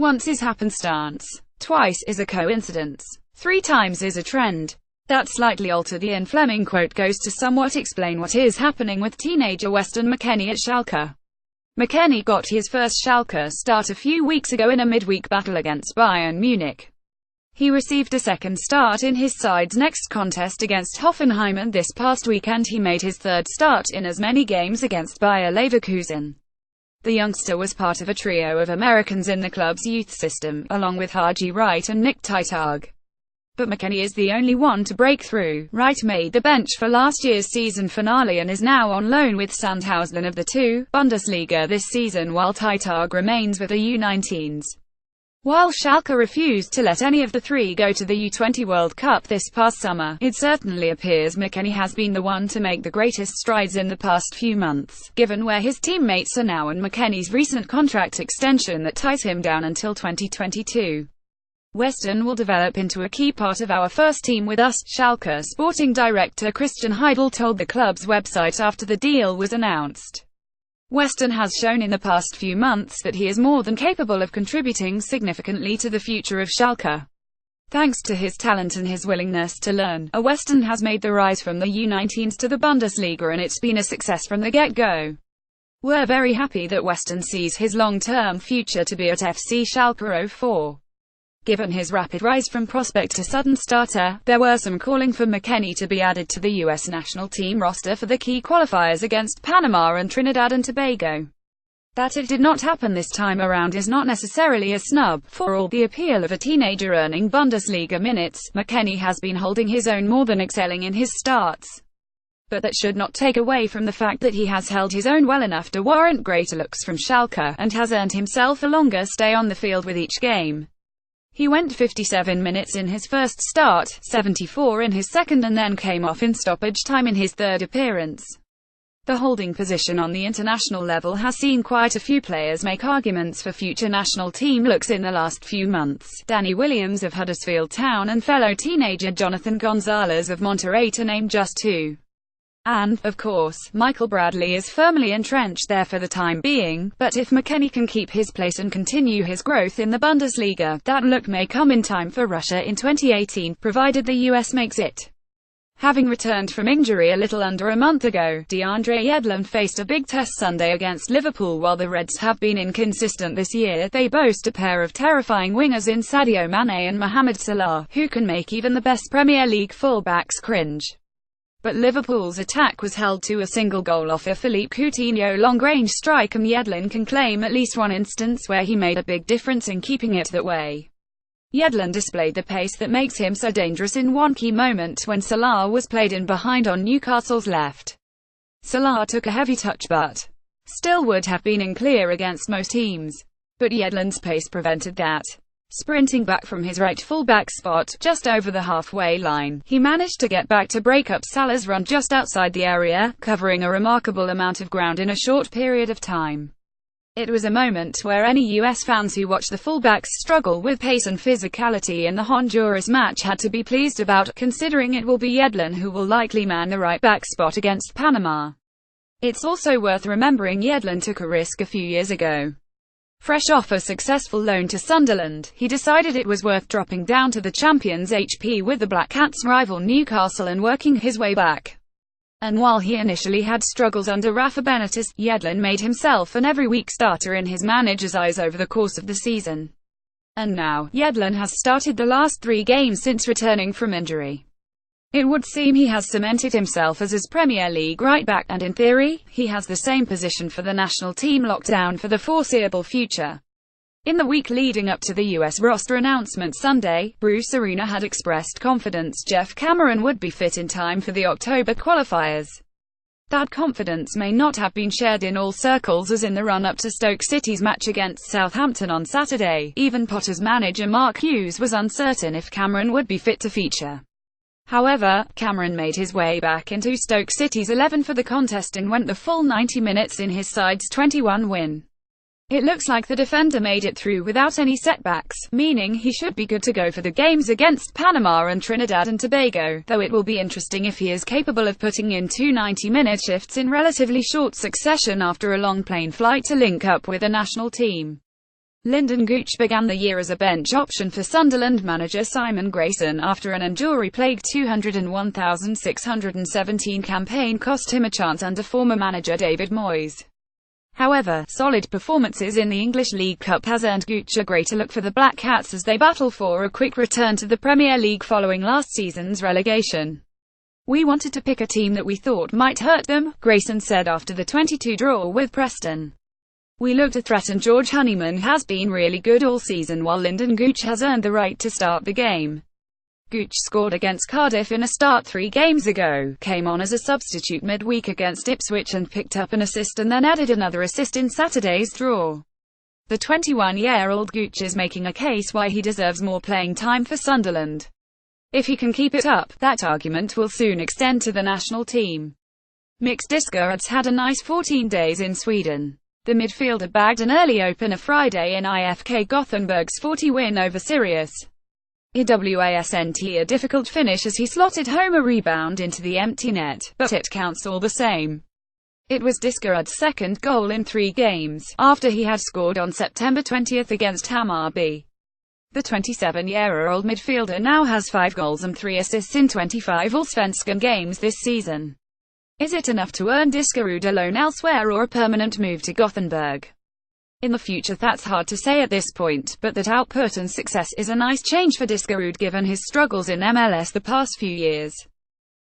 Once is happenstance. Twice is a coincidence. 3 times is a trend. That slightly altered Ian Fleming quote goes to somewhat explain what is happening with teenager Weston McKennie at Schalke. McKennie got his first Schalke start a few weeks ago in a midweek battle against Bayern Munich. He received a second start in his side's next contest against Hoffenheim, and this past weekend he made his third start in as many games against Bayer Leverkusen. The youngster was part of a trio of Americans in the club's youth system, along with Haji Wright and Nick Titag. But McKennie is the only one to break through. Wright made the bench for last year's season finale and is now on loan with Sandhausen of the 2. Bundesliga this season, while Titag remains with the U19s. While Schalke refused to let any of the 3 go to the U20 World Cup this past summer, it certainly appears McKennie has been the one to make the greatest strides in the past few months, given where his teammates are now and McKennie's recent contract extension that ties him down until 2022. Weston will develop into a key part of our first team with us, Schalke sporting director Christian Heidel told the club's website after the deal was announced. Weston has shown in the past few months that he is more than capable of contributing significantly to the future of Schalke. Thanks to his talent and his willingness to learn, Weston has made the rise from the U19s to the Bundesliga, and it's been a success from the get-go. We're very happy that Weston sees his long-term future to be at FC Schalke 04. Given his rapid rise from prospect to sudden starter, there were some calling for McKennie to be added to the U.S. national team roster for the key qualifiers against Panama and Trinidad and Tobago. That it did not happen this time around is not necessarily a snub. For all the appeal of a teenager earning Bundesliga minutes, McKennie has been holding his own, more than excelling in his starts. But that should not take away from the fact that he has held his own well enough to warrant greater looks from Schalke, and has earned himself a longer stay on the field with each game. He went 57 minutes in his first start, 74 in his second, and then came off in stoppage time in his third appearance. The holding position on the international level has seen quite a few players make arguments for future national team looks in the last few months. Danny Williams of Huddersfield Town and fellow teenager Jonathan Gonzalez of Monterrey, to name just 2. And, of course, Michael Bradley is firmly entrenched there for the time being, but if McKennie can keep his place and continue his growth in the Bundesliga, that look may come in time for Russia in 2018, provided the US makes it. Having returned from injury a little under a month ago, DeAndre Yedlin faced a big test Sunday against Liverpool. While the Reds have been inconsistent this year, they boast a pair of terrifying wingers in Sadio Mane and Mohamed Salah, who can make even the best Premier League fullbacks cringe. But Liverpool's attack was held to a single goal off a Philippe Coutinho long-range strike, and Yedlin can claim at least one instance where he made a big difference in keeping it that way. Yedlin displayed the pace that makes him so dangerous in one key moment when Salah was played in behind on Newcastle's left. Salah took a heavy touch but still would have been in clear against most teams. But Yedlin's pace prevented that. Sprinting back from his right fullback spot, just over the halfway line, he managed to get back to break up Salah's run just outside the area, covering a remarkable amount of ground in a short period of time. It was a moment where any US fans who watched the fullbacks struggle with pace and physicality in the Honduras match had to be pleased about, considering it will be Yedlin who will likely man the right back spot against Panama. It's also worth remembering Yedlin took a risk a few years ago. Fresh off a successful loan to Sunderland, he decided it was worth dropping down to the Champions HP with the Black Cats' rival Newcastle and working his way back. And while he initially had struggles under Rafa Benitez, Yedlin made himself an every-week starter in his manager's eyes over the course of the season. And now, Yedlin has started the last 3 games since returning from injury. It would seem he has cemented himself as his Premier League right-back, and in theory, he has the same position for the national team locked down for the foreseeable future. In the week leading up to the US roster announcement Sunday, Bruce Arena had expressed confidence Jeff Cameron would be fit in time for the October qualifiers. That confidence may not have been shared in all circles, as in the run-up to Stoke City's match against Southampton on Saturday, even Potter's manager Mark Hughes was uncertain if Cameron would be fit to feature. However, Cameron made his way back into Stoke City's 11 for the contest and went the full 90 minutes in his side's 21 win. It looks like the defender made it through without any setbacks, meaning he should be good to go for the games against Panama and Trinidad and Tobago, though it will be interesting if he is capable of putting in 2 90-minute shifts in relatively short succession after a long plane flight to link up with the national team. Lyndon Gooch began the year as a bench option for Sunderland manager Simon Grayson after an injury-plagued 201,617 campaign cost him a chance under former manager David Moyes. However, solid performances in the English League Cup has earned Gooch a greater look for the Black Cats as they battle for a quick return to the Premier League following last season's relegation. "We wanted to pick a team that we thought might hurt them," Grayson said after the 22 draw with Preston. "We looked to threaten. George Honeyman has been really good all season while Lyndon Gooch has earned the right to start the game." Gooch scored against Cardiff in a start 3 games ago, came on as a substitute midweek against Ipswich and picked up an assist and then added another assist in Saturday's draw. The 21-year-old Gooch is making a case why he deserves more playing time for Sunderland. If he can keep it up, that argument will soon extend to the national team. Mix Diskerud's had a nice 14 days in Sweden. The midfielder bagged an early opener Friday in IFK Gothenburg's 40 win over Sirius. Wasnt a difficult finish as he slotted home a rebound into the empty net, but it counts all the same. It was Diskerud's second goal in 3 games, after he had scored on September 20 against Hammarby. The 27-year-old midfielder now has 5 goals and 3 assists in 25 Allsvenskan games this season. Is it enough to earn Diskerud a loan elsewhere or a permanent move to Gothenburg? In the future, that's hard to say at this point, but that output and success is a nice change for Diskerud given his struggles in MLS the past few years.